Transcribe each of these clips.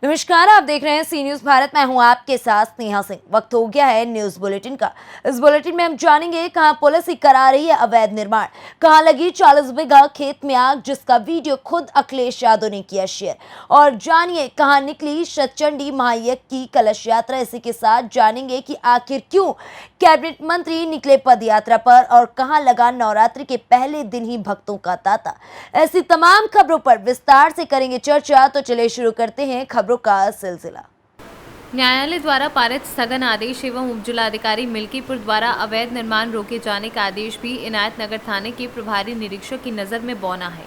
नमस्कार, आप देख रहे हैं सी न्यूज भारत। मैं हूं आपके साथ स्नेहा सिंह। वक्त हो गया है न्यूज बुलेटिन का। इस बुलेटिन में हम जानेंगे कहां पुलिस ही करा रही है अवैध निर्माण, कहां लगी 40 बीघा खेत में आग जिसका वीडियो खुद अखिलेश यादव ने किया शेयर, और जानिए कहां निकली शतचंडी महायज्ञ की कलश यात्रा। इसी के साथ जानेंगे कि आखिर क्यों कैबिनेट मंत्री निकले पद यात्रा पर और कहां लगा नवरात्रि के पहले दिन ही भक्तों का तांता। ऐसी तमाम खबरों पर विस्तार से करेंगे चर्चा। तो चलिए शुरू करते हैं खबरों का सिलसिला। न्यायालय द्वारा पारित स्थगन आदेश एवं उपजिलाधिकारी मिल्कीपुर द्वारा अवैध निर्माण रोके जाने का आदेश भी इनायत नगर थाने के प्रभारी निरीक्षक की नजर में बौना है।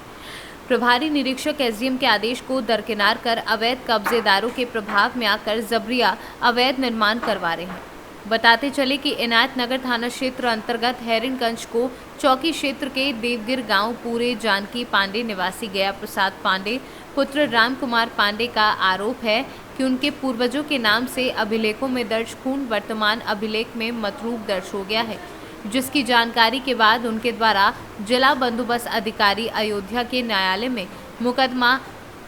प्रभारी निरीक्षक एसडीएम के आदेश को दरकिनार कर अवैध कब्जेदारों के प्रभाव में आकर जबरिया अवैध निर्माण करवा रहे हैं। बताते चले कि इनायत नगर थाना क्षेत्र अंतर्गत हैरिनगंज को चौकी क्षेत्र के देवगिर गांव पूरे जानकी पांडे निवासी गया प्रसाद पांडे पुत्र राम कुमार पांडे का आरोप है कि उनके पूर्वजों के नाम से अभिलेखों में दर्ज खून वर्तमान अभिलेख में मतरूक दर्ज हो गया है, जिसकी जानकारी के बाद उनके द्वारा जिला बंदोबस्त अधिकारी अयोध्या के न्यायालय में मुकदमा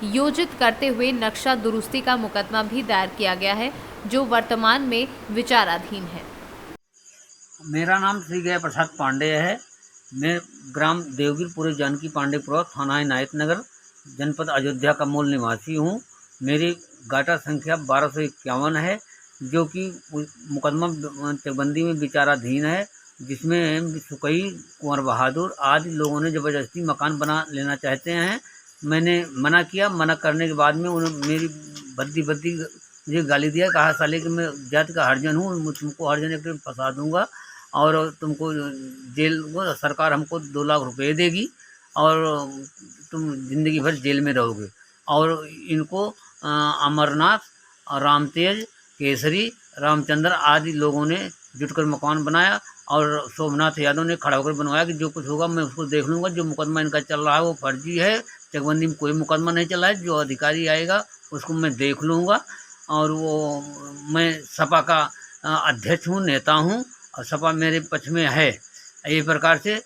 योजित करते हुए नक्शा दुरुस्ती का मुकदमा भी दायर किया गया है, जो वर्तमान में विचाराधीन है। मेरा नाम श्री गया प्रसाद पांडे है। मैं ग्राम देवगिर पूरे जानकी पांडेपुरा थाना इनायत नगर जनपद अयोध्या का मूल निवासी हूँ। मेरी गाटा संख्या 1251 है, जो कि मुकदमा चकबंदी में विचाराधीन है, जिसमें सुकई कुंवर बहादुर आदि लोगों ने ज़बरदस्ती मकान बना लेना चाहते हैं। मैंने मना किया। मना करने के बाद में उन्होंने मेरी बद्दी मुझे गाली दिया, कहा साले कि मैं जाति का हरिजन हूँ, तुमको हरिजन एक फंसा दूंगा और तुमको जेल को सरकार हमको 2 लाख रुपए देगी और तुम जिंदगी भर जेल में रहोगे। और इनको अमरनाथ, रामतेज, केसरी, रामचंद्र आदि लोगों ने जुटकर मकान बनाया और शोभनाथ यादव ने खड़ा होकर बनवाया कि जो कुछ होगा मैं उसको देख लूँगा। जो मुकदमा इनका चल रहा है वो फर्जी है। चकबंदी में कोई मुकदमा नहीं चल रहा है। जो अधिकारी आएगा उसको मैं देख लूँगा। और वो मैं सपा का अध्यक्ष हूँ, नेता हूँ और सपा मेरे पक्ष में है। इस प्रकार से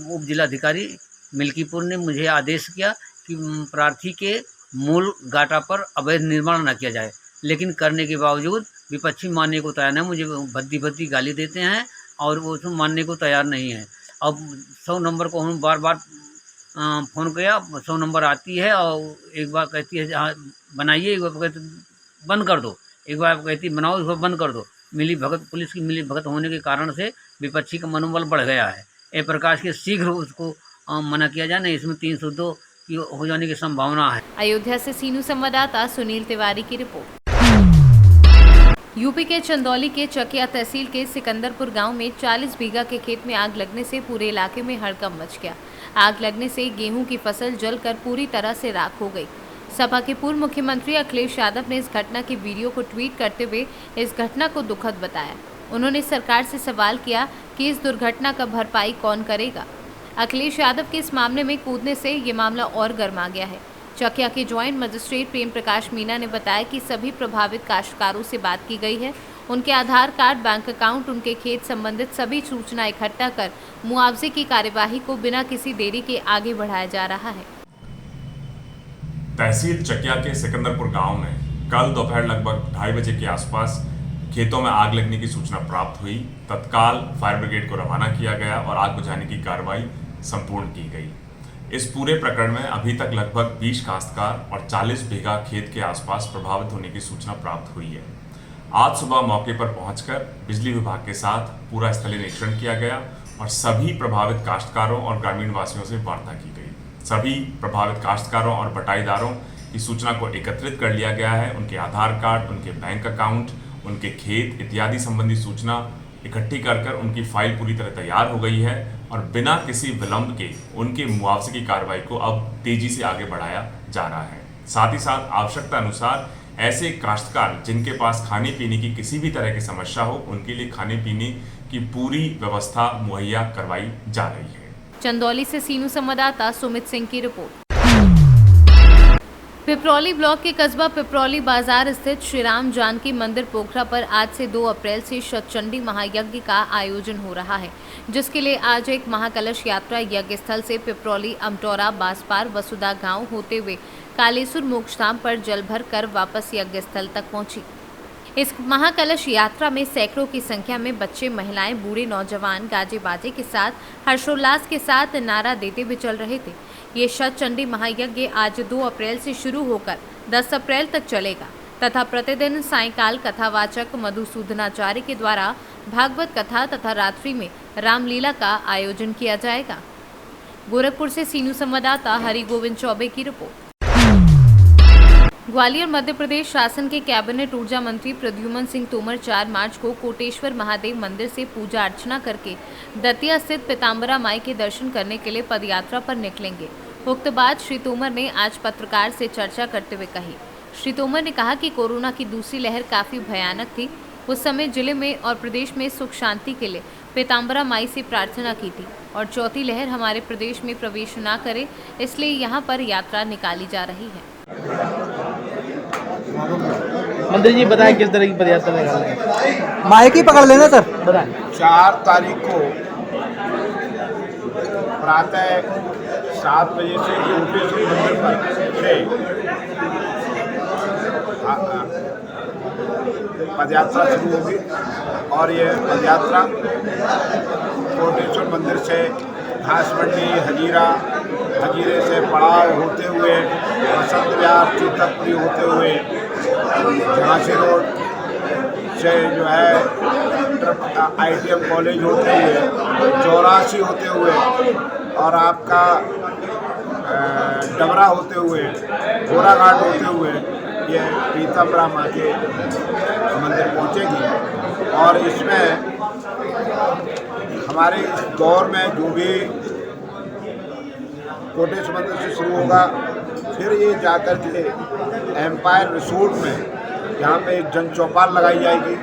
उप जिलाधिकारी मिल्कीपुर ने मुझे आदेश किया कि प्रार्थी के मूल गाटा पर अवैध निर्माण न किया जाए, लेकिन करने के बावजूद विपक्षी मानने को तैयार नहीं। मुझे भद्दी गाली देते हैं और वो उसमें मानने को तैयार नहीं है। अब 100 नंबर को हम बार बार फ़ोन किया, 100 नंबर आती है और एक बार कहती है हाँ बनाइए, एक बार कहती बंद कर दो, एक बार कहती बनाओ, एक बार बंद कर दो। मिली भगत, पुलिस की मिली भगत होने के कारण से विपक्षी का मनोबल बढ़ गया है। एक प्रकार से शीघ्र उसको मना किया जाए, नहीं इसमें 302 की हो जाने की संभावना है। अयोध्या से सीनू संवाददाता सुनील तिवारी की रिपोर्ट। यूपी के चंदौली के चकिया तहसील के सिकंदरपुर गांव में 40 बीघा के खेत में आग लगने से पूरे इलाके में हड़कंप मच गया। आग लगने से गेहूं की फसल जलकर पूरी तरह से राख हो गई। सपा के पूर्व मुख्यमंत्री अखिलेश यादव ने इस घटना की वीडियो को ट्वीट करते हुए इस घटना को दुखद बताया। उन्होंने सरकार से सवाल किया कि इस दुर्घटना का भरपाई कौन करेगा। अखिलेश यादव के इस मामले में कूदने से ये मामला और गर्मा गया है। चकिया के ज्वाइंट मजिस्ट्रेट प्रेम प्रकाश मीना ने बताया कि सभी प्रभावित काश्तकारों से बात की गई है। उनके आधार कार्ड, बैंक अकाउंट, उनके खेत संबंधित सभी सूचना इकट्ठा कर मुआवजे की कार्यवाही को बिना किसी देरी के आगे बढ़ाया जा रहा है। तहसील चकिया के सिकंदरपुर गांव में कल दोपहर लगभग 2:30 बजे के आसपास खेतों में आग लगने की सूचना प्राप्त हुई। तत्काल फायर ब्रिगेड को रवाना किया गया और आग बुझाने की कार्रवाई संपूर्ण की गई। इस पूरे प्रकरण में अभी तक लगभग 20 काश्तकार और 40 बीघा खेत के आसपास प्रभावित होने की सूचना प्राप्त हुई है। आज सुबह मौके पर पहुंचकर बिजली विभाग के साथ पूरा स्थलीय निरीक्षण किया गया और सभी प्रभावित काश्तकारों और ग्रामीण वासियों से वार्ता की गई। सभी प्रभावित काश्तकारों और बटाईदारों की सूचना को एकत्रित कर लिया गया है। उनके आधार कार्ड, उनके बैंक अकाउंट, उनके खेत इत्यादि संबंधी सूचना इकट्ठी कर उनकी फाइल पूरी तरह तैयार हो गई है और बिना किसी विलंब के उनके मुआवजे की कार्रवाई को अब तेजी से आगे बढ़ाया जा रहा है। साथ ही साथ आवश्यकता अनुसार ऐसे काश्तकार जिनके पास खाने पीने की किसी भी तरह की समस्या हो, उनके लिए खाने पीने की पूरी व्यवस्था मुहैया करवाई जा रही है। चंदौली से सीनू संवाददाता सुमित सिंह की रिपोर्ट। पिपरौली ब्लॉक के कस्बा पिपरौली बाजार स्थित श्री राम जानकी मंदिर पोखरा पर आज से 2 अप्रैल से शतचंडी महायज्ञ का आयोजन हो रहा है, जिसके लिए आज एक महाकलश यात्रा यज्ञ स्थल से पिपरौली, अमटौरा, बासपार, वसुधा गांव होते हुए कालेसुर मोक्षधाम पर जल भर कर वापस यज्ञ स्थल तक पहुंची। इस महाकलश यात्रा में सैकड़ों की संख्या में बच्चे, महिलाएं, बूढ़े, नौजवान गाजे बाजे के साथ हर्षोल्लास के साथ नारा देते हुए चल रहे थे। ये शतचंडी महायज्ञ आज 2 अप्रैल से शुरू होकर 10 अप्रैल तक चलेगा तथा प्रतिदिन सायंकाल कथावाचक मधुसूदनाचार्य के द्वारा भागवत कथा तथा रात्रि में रामलीला का आयोजन किया जाएगा। गोरखपुर से सीनू संवाददाता हरि गोविंद चौबे की रिपोर्ट। ग्वालियर मध्य प्रदेश शासन के कैबिनेट ऊर्जा मंत्री प्रद्युमन सिंह तोमर 4 मार्च को कोटेश्वर महादेव मंदिर से पूजा अर्चना करके दतिया स्थित पीताम्बरा माई के दर्शन करने के लिए पदयात्रा पर निकलेंगे। उक्त बात श्री तोमर ने आज पत्रकार से चर्चा करते हुए कही। श्री तोमर ने कहा कि कोरोना की दूसरी लहर काफी भयानक थी। उस समय जिले में और प्रदेश में सुख शांति के लिए पीताम्बरा माई से प्रार्थना की थी और चौथी लहर हमारे प्रदेश में प्रवेश न करे, इसलिए यहाँ पर यात्रा निकाली जा रही है। मंत्री जी बताएं किस तरह की पदयात्रा निकाल रहे हैं? माइक ही पकड़ लेना सर, बताएं। 4 तारीख को प्रातः 7 बजे से कोटेश्वर मंदिर पर पदयात्रा शुरू होगी और ये पदयात्रा कोटेश्वर मंदिर से घास मंडी, हजीरे से पड़ाव होते हुए बसंत विहार, चीतकपुरी होते हुए झांसी रोड से जो है ITM कॉलेज होते हुए 84 होते हुए और आपका डबरा होते हुए घोड़ाघाट होते हुए ये पीताम्बरा माँ के मंदिर पहुँचेगी। और इसमें हमारे इस दौर में जो भी कोटेश्वर मंदिर से शुरू होगा, फिर ये जाकर के एम्पायर रिसोर्ट में यहाँ पे एक जन चौपाल लगाई जाएगी,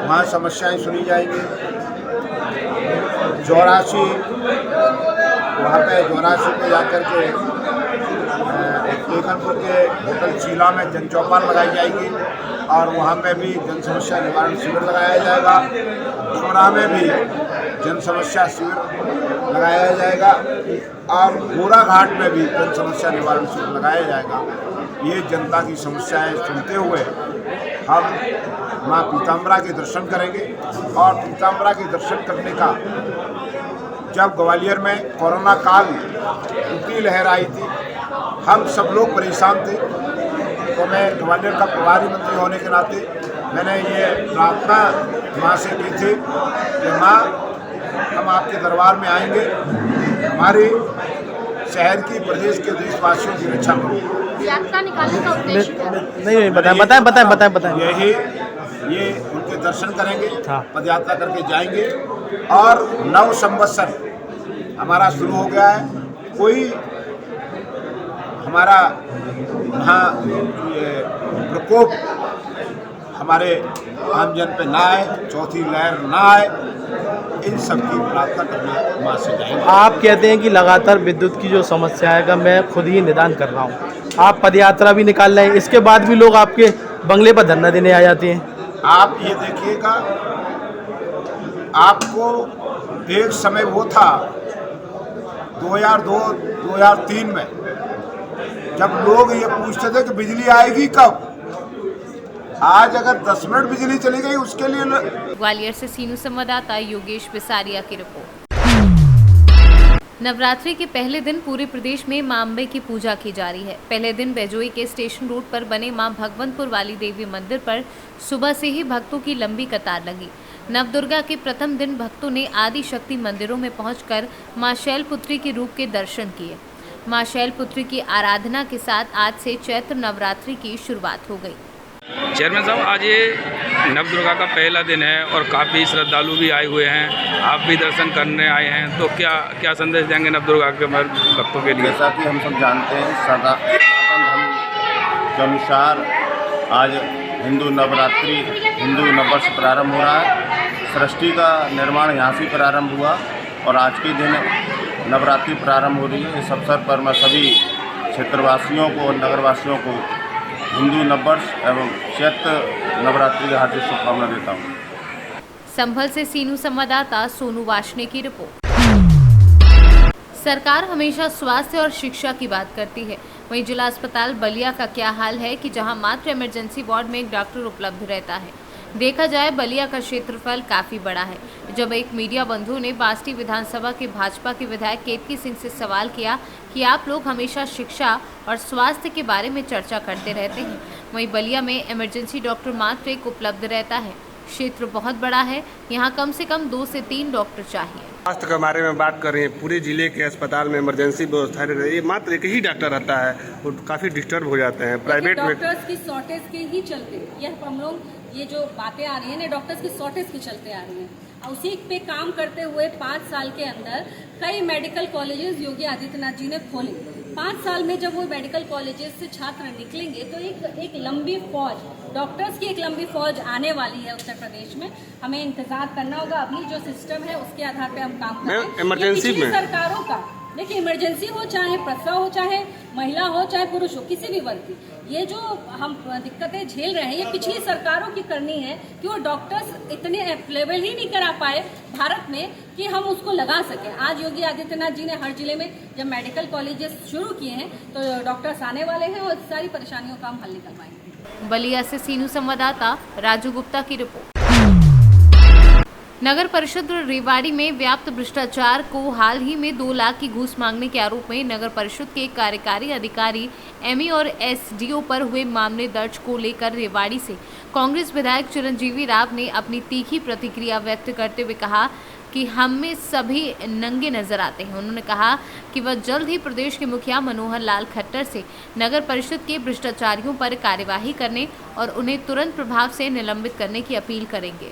वहाँ समस्याएं सुनी जाएंगी। 84 वहाँ पे 84 पे जाकर के टेकनपुर के होटल चीला में जन चौपाल लगाई जाएगी और वहाँ पे भी जन समस्या निवारण शिविर लगाया जाएगा। डुमरा में भी जन समस्या शिविर लगाया जाएगा और घोड़ाघाट में भी जन समस्या निवारण शिविर लगाया जाएगा। ये जनता की समस्याएं सुनते हुए हम माँ पीताम्बरा के दर्शन करेंगे और पीताम्बरा के दर्शन करने का जब ग्वालियर में कोरोना काल दूसरी लहर आई थी, हम सब लोग परेशान थे, तो मैं ग्वालियर का प्रभारी मंत्री होने के नाते मैंने ये प्रार्थना माँ से की थी कि माँ हम आपके दरबार में आएंगे, हमारे शहर की, प्रदेश के देशवासियों की रक्षा करो। यात्रा निकालने का उद्देश्य क्या है? नहीं बताएं। यही ये उनके दर्शन करेंगे, हाँ। पदयात्रा करके जाएंगे और 9 संवत्सर हमारा शुरू हो गया है। कोई हमारा यहाँ प्रकोप हमारे आमजन पे ना आए, चौथी लहर ना आए, इन सब की प्रार्थना करने माँ से जाएंगे। आप कहते हैं कि लगातार विद्युत की जो समस्या है का मैं खुद ही निदान कर रहा हूँ, आप पदयात्रा भी निकाल रहे हैं, इसके बाद भी लोग आपके बंगले पर धरना देने आ जाते हैं। आप ये देखिएगा, आपको एक समय वो था 2002-2003 में जब लोग ये पूछते थे कि बिजली आएगी कब। आज अगर 10 मिनट बिजली चली गई उसके लिए ग्वालियर से सीनू संवाददाता योगेश बिसारिया की रिपोर्ट। नवरात्रि के पहले दिन पूरे प्रदेश में मां अम्बे की पूजा की जा रही है। पहले दिन बेजोई के स्टेशन रोड पर बने मां भगवंतपुर वाली देवी मंदिर पर सुबह से ही भक्तों की लंबी कतार लगी। नवदुर्गा के प्रथम दिन भक्तों ने आदि शक्ति मंदिरों में पहुंचकर मां शैलपुत्री के रूप के दर्शन किए। मां शैलपुत्री की आराधना के साथ आज से चैत्र नवरात्रि की शुरुआत हो गई। चेयरमैन साहब, आज ये नवदुर्गा का पहला दिन है और काफ़ी श्रद्धालु भी आए हुए हैं, आप भी दर्शन करने आए हैं, तो क्या संदेश देंगे नवदुर्गा के भक्तों के लिए? जैसा कि हम सब जानते हैं, सनातन धर्म के अनुसार आज हिंदू नववर्ष प्रारंभ हो रहा है। सृष्टि का निर्माण यहाँ से प्रारंभ हुआ और आज के दिन नवरात्रि प्रारंभ हो रही है। इस अवसर पर मैं सभी क्षेत्रवासियों को और नगरवासियों को हिंदू नववर्ष एवं चैत्र नवरात्रि की हार्दिक शुभकामना देता हूँ। संभल से सीनू संवाददाता सोनू वाशने की रिपोर्ट। सरकार हमेशा स्वास्थ्य और शिक्षा की बात करती है, वहीं जिला अस्पताल बलिया का क्या हाल है कि जहां मात्र इमरजेंसी वार्ड में एक डॉक्टर उपलब्ध रहता है। देखा जाए बलिया का क्षेत्रफल काफी बड़ा है। जब एक मीडिया बंधु ने बास्ती विधानसभा के भाजपा के विधायक केतकी सिंह से सवाल किया कि आप लोग हमेशा शिक्षा और स्वास्थ्य के बारे में चर्चा करते रहते हैं, वहीं बलिया में इमरजेंसी डॉक्टर मात्र एक उपलब्ध रहता है। क्षेत्र बहुत बड़ा है, यहाँ कम से कम 2 से 3 डॉक्टर चाहिए। स्वास्थ्य के बारे में बात कर रहे हैं, पूरे जिले के अस्पताल में इमरजेंसी व्यवस्था रह रही है, मात्र एक ही डॉक्टर रहता है और काफ़ी डिस्टर्ब हो जाते हैं प्राइवेट में। डॉक्टर्स की शॉर्टेज के ही चलते ये हम लोग ये जो बातें आ रही हैं ना डॉक्टर्स की शॉर्टेज के चलते आ रही हैं। उसी पे काम करते हुए 5 साल के अंदर कई मेडिकल कॉलेजेस योगी आदित्यनाथ जी ने खोले। 5 साल में जब वो मेडिकल कॉलेजेस से छात्र निकलेंगे तो एक लंबी फौज, डॉक्टर्स की एक लंबी फौज आने वाली है उत्तर प्रदेश में। हमें इंतजार करना होगा। अभी जो सिस्टम है उसके आधार पे हम काम कर रहे हैं। इमरजेंसी में सरकारों का देखिए, इमरजेंसी हो चाहे प्रसव हो, चाहे महिला हो, चाहे पुरुष हो, किसी भी वर्ग की, ये जो हम दिक्कतें झेल रहे हैं ये पिछली सरकारों की करनी है कि वो डॉक्टर्स इतने अवेलेबल ही नहीं करा पाए भारत में कि हम उसको लगा सकें। आज योगी आदित्यनाथ जी ने हर जिले में जब मेडिकल कॉलेजेस शुरू किए हैं तो डॉक्टर्स आने वाले हैं और सारी परेशानियों का हम हल निकल पाएंगे। बलिया से सीनू संवाददाता राजू गुप्ता की रिपोर्ट। नगर परिषद रेवाड़ी में व्याप्त भ्रष्टाचार को हाल ही में 2 लाख की घूस मांगने के आरोप में नगर परिषद के कार्यकारी अधिकारी एमई और एसडीओ पर हुए मामले दर्ज को लेकर रेवाड़ी से कांग्रेस विधायक चिरंजीवी राव ने अपनी तीखी प्रतिक्रिया व्यक्त करते हुए कहा कि हम में सभी नंगे नजर आते हैं। उन्होंने कहा कि वह जल्द ही प्रदेश के मुखिया मनोहर लाल खट्टर से नगर परिषद के भ्रष्टाचारियों पर कार्यवाही करने और उन्हें तुरंत प्रभाव से निलंबित करने की अपील करेंगे।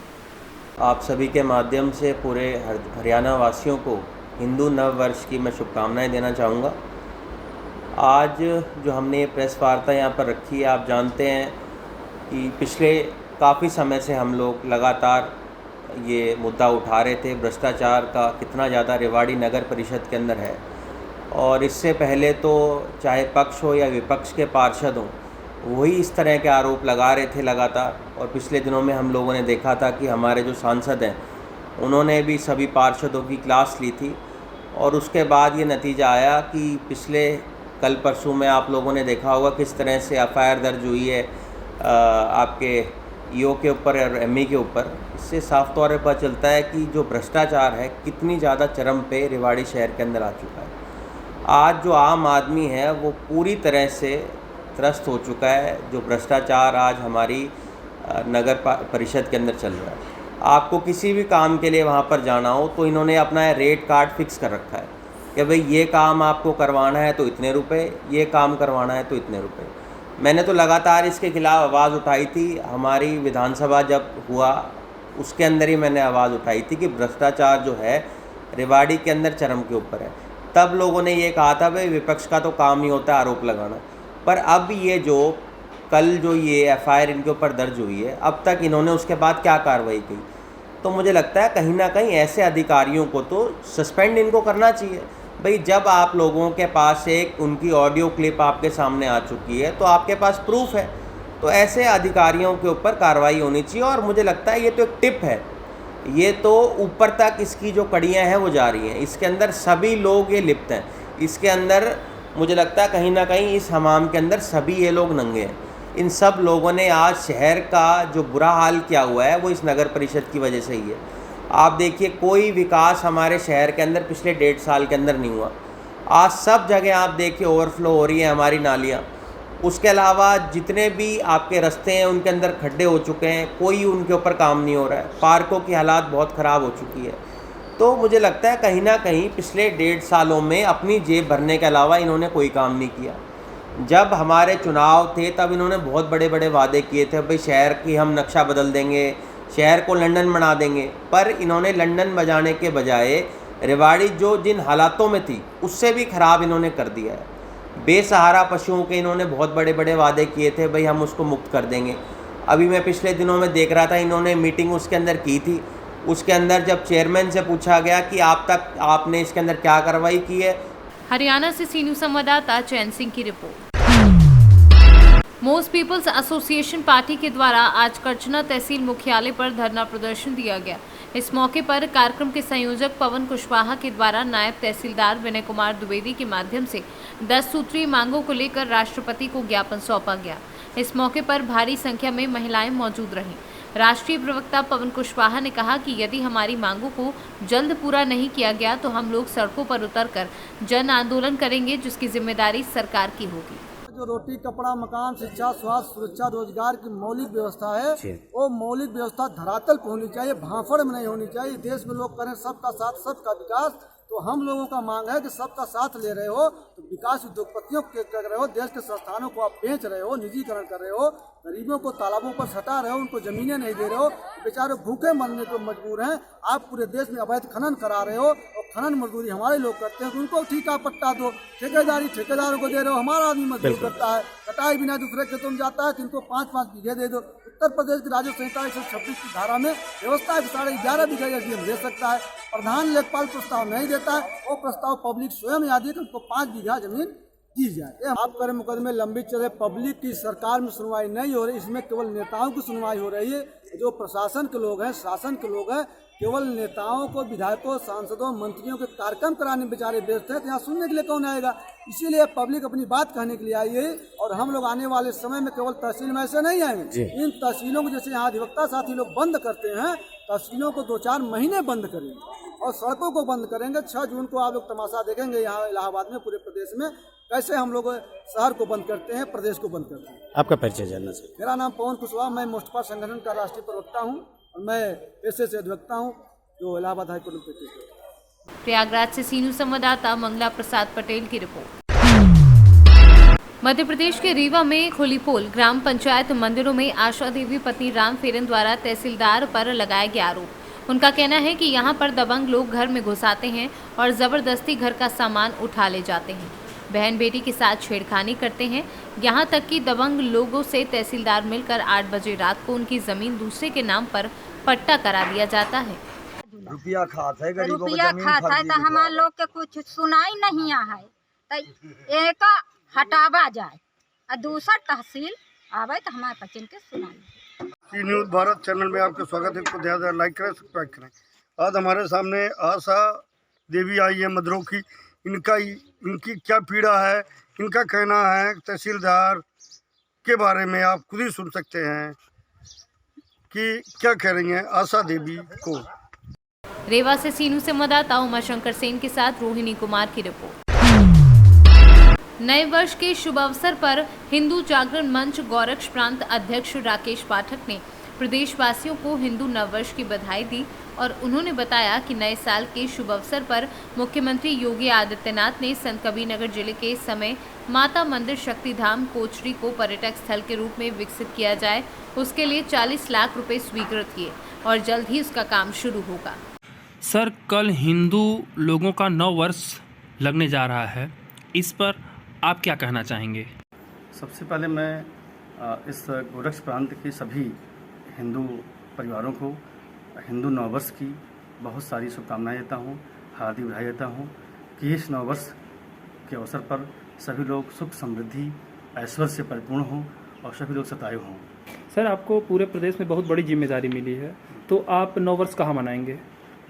आप सभी के माध्यम से पूरे हरियाणा वासियों को हिंदू नव वर्ष की मैं शुभकामनाएं देना चाहूँगा। आज जो हमने ये प्रेस वार्ता यहाँ पर रखी है, आप जानते हैं कि पिछले काफ़ी समय से हम लोग लगातार ये मुद्दा उठा रहे थे, भ्रष्टाचार का कितना ज़्यादा रेवाड़ी नगर परिषद के अंदर है। और इससे पहले तो चाहे पक्ष हो या विपक्ष के पार्षद हों, वही इस तरह के आरोप लगा रहे थे लगातार। और पिछले दिनों में हम लोगों ने देखा था कि हमारे जो सांसद हैं उन्होंने भी सभी पार्षदों की क्लास ली थी और उसके बाद ये नतीजा आया कि पिछले कल परसों में आप लोगों ने देखा होगा किस तरह से एफआईआर दर्ज हुई है आपके ईओ के ऊपर और एमई के ऊपर। इससे साफ तौर पर पता चलता है कि जो भ्रष्टाचार है कितनी ज़्यादा चरम पे रेवाड़ी शहर के अंदर आ चुका है। आज जो आम आदमी है वो पूरी तरह से त्रस्त हो चुका है। जो भ्रष्टाचार आज हमारी नगर परिषद के अंदर चल रहा है, आपको किसी भी काम के लिए वहाँ पर जाना हो तो इन्होंने अपना रेट कार्ड फिक्स कर रखा है कि भाई ये काम आपको करवाना है तो इतने रुपए, ये काम करवाना है तो इतने रुपए। मैंने तो लगातार इसके खिलाफ आवाज़ उठाई थी। हमारी विधानसभा जब हुआ उसके अंदर ही मैंने आवाज़ उठाई थी कि भ्रष्टाचार जो है रेवाड़ी के अंदर चरम के ऊपर है। तब लोगों ने ये कहा था भाई विपक्ष का तो काम ही होता है आरोप लगाना। पर अब ये जो कल जो ये एफआईआर इनके ऊपर दर्ज हुई है, अब तक इन्होंने उसके बाद क्या कार्रवाई की, तो मुझे लगता है कहीं ना कहीं ऐसे अधिकारियों को तो सस्पेंड इनको करना चाहिए। भाई जब आप लोगों के पास एक उनकी ऑडियो क्लिप आपके सामने आ चुकी है तो आपके पास प्रूफ है, तो ऐसे अधिकारियों के ऊपर कार्रवाई होनी चाहिए। और मुझे लगता है ये तो एक टिप है, ये तो ऊपर तक इसकी जो कड़ियाँ हैं वो जा रही हैं। इसके अंदर सभी लोग ये लिप्त हैं। इसके अंदर मुझे लगता है कहीं ना कहीं इस हमाम के अंदर सभी ये लोग नंगे हैं। इन सब लोगों ने आज शहर का जो बुरा हाल किया हुआ है वो इस नगर परिषद की वजह से ही है। आप देखिए कोई विकास हमारे शहर के अंदर पिछले 1.5 साल के अंदर नहीं हुआ। आज सब जगह आप देखिए ओवरफ्लो हो रही है हमारी नालियाँ। उसके अलावा जितने भी आपके रास्ते हैं उनके अंदर खड्डे हो चुके हैं, कोई उनके ऊपर काम नहीं हो रहा है। पार्कों की हालात बहुत ख़राब हो चुकी है। तो मुझे लगता है कहीं ना कहीं पिछले 1.5 सालों में अपनी जेब भरने के अलावा इन्होंने कोई काम नहीं किया। जब हमारे चुनाव थे तब इन्होंने बहुत बड़े बड़े वादे किए थे, भाई शहर की हम नक्शा बदल देंगे, शहर को लंदन बना देंगे। पर इन्होंने लंदन बजाने के बजाय रेवाड़ी जो जिन हालातों में थी उससे भी ख़राब इन्होंने कर दिया है। बेसहारा पशुओं के इन्होंने बहुत बड़े बड़े वादे किए थे, भाई हम उसको मुक्त कर देंगे। अभी मैं पिछले दिनों में देख रहा था इन्होंने मीटिंग उसके अंदर की थी। उसके अंदर जब चेयरमैन से पूछा गया कि आपने इसके अंदर क्या कार्रवाई की है। हरियाणा से सीनू संवाददाता चैन सिंह की report. Most peoples association party के द्वारा आज करछना तहसील मुख्यालय पर धरना प्रदर्शन दिया गया। इस मौके पर कार्यक्रम के संयोजक पवन कुशवाहा के द्वारा नायब तहसीलदार विनय कुमार द्विवेदी के माध्यम से 10 सूत्रीय मांगों को लेकर राष्ट्रपति को ज्ञापन सौंपा गया। इस मौके पर भारी संख्या में महिलाएं मौजूद रहीं। राष्ट्रीय प्रवक्ता पवन कुशवाहा ने कहा कि यदि हमारी मांगों को जल्द पूरा नहीं किया गया तो हम लोग सड़कों पर उतरकर जन आंदोलन करेंगे, जिसकी जिम्मेदारी सरकार की होगी। जो रोटी, कपड़ा, मकान, शिक्षा, स्वास्थ्य, सुरक्षा, रोजगार की मौलिक व्यवस्था है, वो मौलिक व्यवस्था धरातल पर होनी चाहिए, भांफड़ में नहीं होनी चाहिए। देश में लोग करें सबका साथ, सबका विकास, तो हम लोगों का मांग है कि सबका साथ ले रहे हो तो विकास उद्योगपतियों के कर रहे हो, देश के संस्थानों को आप बेच रहे हो, निजीकरण कर रहे हो, गरीबों को तालाबों पर सटा रहे हो, उनको जमीनें नहीं दे रहे हो, बेचारे भूखे मरने को मजबूर हैं। आप पूरे देश में अवैध खनन करा रहे हो और खनन मजदूरी हमारे लोग करते हैं, तो उनको ठीका पट्टा दो। ठेकेदारी ठेकेदारों को दे रहे हो, हमारा आदमी मजदूर करता है, कटाई बिना दूसरे खेतों में जाता है कि इनको 5-5 बीघे दे दो। उत्तर प्रदेश की राज्य संहिता 126 की धारा में व्यवस्था है कि 11.5 बीघा एसडीएम दे सकता है। प्रधान लेखपाल प्रस्ताव नहीं देता है, वो प्रस्ताव पब्लिक स्वयं याद है कि उनको 5 बीघा जमीन दी जाए। आप करें मुकदमे लंबी चले, पब्लिक की सरकार में सुनवाई नहीं हो रही, इसमें केवल नेताओं की सुनवाई हो रही है। जो प्रशासन के लोग हैं, शासन के लोग हैं, केवल नेताओं को, विधायकों, सांसदों, मंत्रियों के कार्यक्रम कराने में बेचारे व्यस्त हैं, तो यहाँ सुनने के लिए कौन आएगा? इसीलिए पब्लिक अपनी बात कहने के लिए आई है और हम लोग आने वाले समय में केवल तहसील में ऐसे नहीं आएंगे। इन तहसीलों को जैसे यहाँ अधिवक्ता साथी लोग बंद करते हैं, तहसीलों को 2-4 महीने बंद करेंगे और सड़कों को बंद करेंगे। 6 जून को आप लोग तमाशा देखेंगे यहाँ इलाहाबाद में, पूरे प्रदेश में कैसे हम लोग शहर को बंद करते हैं, प्रदेश को बंद करते हैं। आपका परिचय जानना चाहिए। मेरा नाम पवन कुशवाहा, मैं मुस्तफा संगठन का राष्ट्रीय प्रवक्ता हूँ और मैं पेशे से अधिवक्ता हूँ जो इलाहाबाद हाईकोर्ट में प्रैक्टिस करता हूँ। प्रयागराज से सीनू संवाददाता मंगला प्रसाद पटेल की रिपोर्ट। मध्य प्रदेश के रीवा में खुलीपोल ग्राम पंचायत मंदिरों में आशा देवी पत्नी राम फेरन द्वारा तहसीलदार पर लगाया गया आरोप। उनका कहना है कि यहां पर दबंग लोग घर में घुसाते हैं और जबरदस्ती घर का सामान उठा ले जाते हैं, बहन बेटी के साथ छेड़खानी करते हैं। यहां तक कि दबंग लोगों से तहसीलदार मिलकर 8 बजे रात को उनकी जमीन दूसरे के नाम पर पट्टा करा दिया जाता है। रुपया खाता है, रुपया खाता है तो हमारे लोग के कुछ सुनाई नहीं आ है, तो एक हटावा जाए और दूसरा तहसील आवे तो हमारे बच्चन के सुनाई। सी न्यूज़ भारत चैनल में आपका स्वागत है। इसको ज़्यादा लाइक करें, सब्सक्राइब करें। आज हमारे सामने आशा देवी आई है मदरों की। इनकी क्या पीड़ा है, इनका कहना है तहसीलदार के बारे में आप खुद ही सुन सकते हैं कि क्या कह रही हैं आशा देवी को। रेवा से सीनू संवाददाता उमाशंकर सेन के साथ रोहिणी कुमार की रिपोर्ट। नए वर्ष के शुभ अवसर पर हिंदू जागरण मंच गोरक्ष प्रांत अध्यक्ष राकेश पाठक ने प्रदेशवासियों को हिंदू नववर्ष की बधाई दी और उन्होंने बताया कि नए साल के शुभ अवसर पर मुख्यमंत्री योगी आदित्यनाथ ने संत कबीरनगर जिले के समय माता मंदिर शक्तिधाम कोचरी को पर्यटक स्थल के रूप में विकसित किया जाए, उसके लिए 40 लाख रुपए स्वीकृत किए और जल्द ही उसका काम शुरू होगा। सर, कल हिंदू लोगों का नव वर्ष लगने जा रहा है, इस पर आप क्या कहना चाहेंगे? सबसे पहले मैं इस गोरक्ष प्रांत के सभी हिंदू परिवारों को हिंदू नववर्ष की बहुत सारी शुभकामनाएं देता हूं, हार्दिक बधाई देता हूं कि इस नववर्ष के अवसर पर सभी लोग सुख समृद्धि ऐश्वर्य से परिपूर्ण हों और सभी लोग सतायु हों। सर, आपको पूरे प्रदेश में बहुत बड़ी जिम्मेदारी मिली है, तो आप नववर्ष कहाँ मनाएंगे?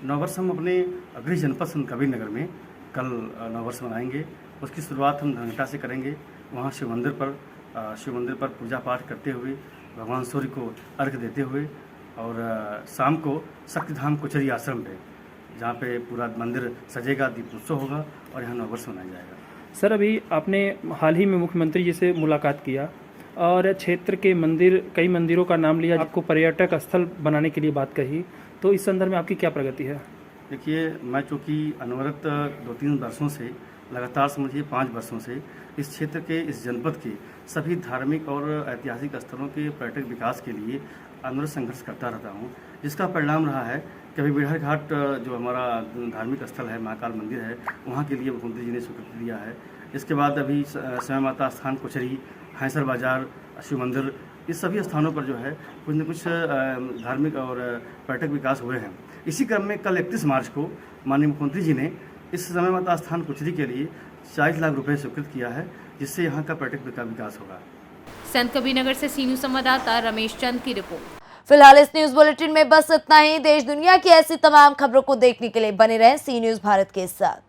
नववर्ष हम अपने गृह जनपद संत कबीरनगर में कल नववर्ष मनाएंगे। उसकी शुरुआत हम धनघटा से करेंगे। वहाँ शिव मंदिर पर पूजा पाठ करते हुए भगवान सूर्य को अर्घ्य देते हुए और शाम को शक्तिधाम कोचरी आश्रम पे, जहाँ पे पूरा मंदिर सजेगा, दीप उत्सव होगा और यहाँ नववर्ष मनाया जाएगा। सर, अभी आपने हाल ही में मुख्यमंत्री जी से मुलाकात किया और क्षेत्र के कई मंदिरों का नाम लिया, आपको पर्यटक स्थल बनाने के लिए बात कही, तो इस संदर्भ में आपकी क्या प्रगति है? देखिए, मैं चूँकि अनवरत 2-3 वर्षों से, लगातार समझिए 5 वर्षों से इस क्षेत्र के, इस जनपद के सभी धार्मिक और ऐतिहासिक स्थलों के पर्यटक विकास के लिए अनवरत संघर्ष करता रहता हूँ, जिसका परिणाम रहा है कि अभी बेड़हर घाट जो हमारा धार्मिक स्थल है, महाकाल मंदिर है, वहाँ के लिए मुख्यमंत्री जी ने स्वीकृति दिया है। इसके बाद अभी समय माता स्थान कोचरी, हैंसर बाजार, शिव मंदिर, इस सभी स्थानों पर जो है कुछ न कुछ धार्मिक और पर्यटक विकास हुए हैं। इसी क्रम में कल 31 मार्च को माननीय मुख्यमंत्री जी ने इस समय माता स्थान कोचरी के लिए 40 लाख रुपए स्वीकृत किया है, जिससे यहाँ का पर्यटक विकास होगा। संत कबीरनगर से सीनू संवाददाता रमेश चंद की रिपोर्ट। फिलहाल इस न्यूज बुलेटिन में बस इतना ही। देश दुनिया की ऐसी तमाम खबरों को देखने के लिए बने रहें सी न्यूज भारत के साथ।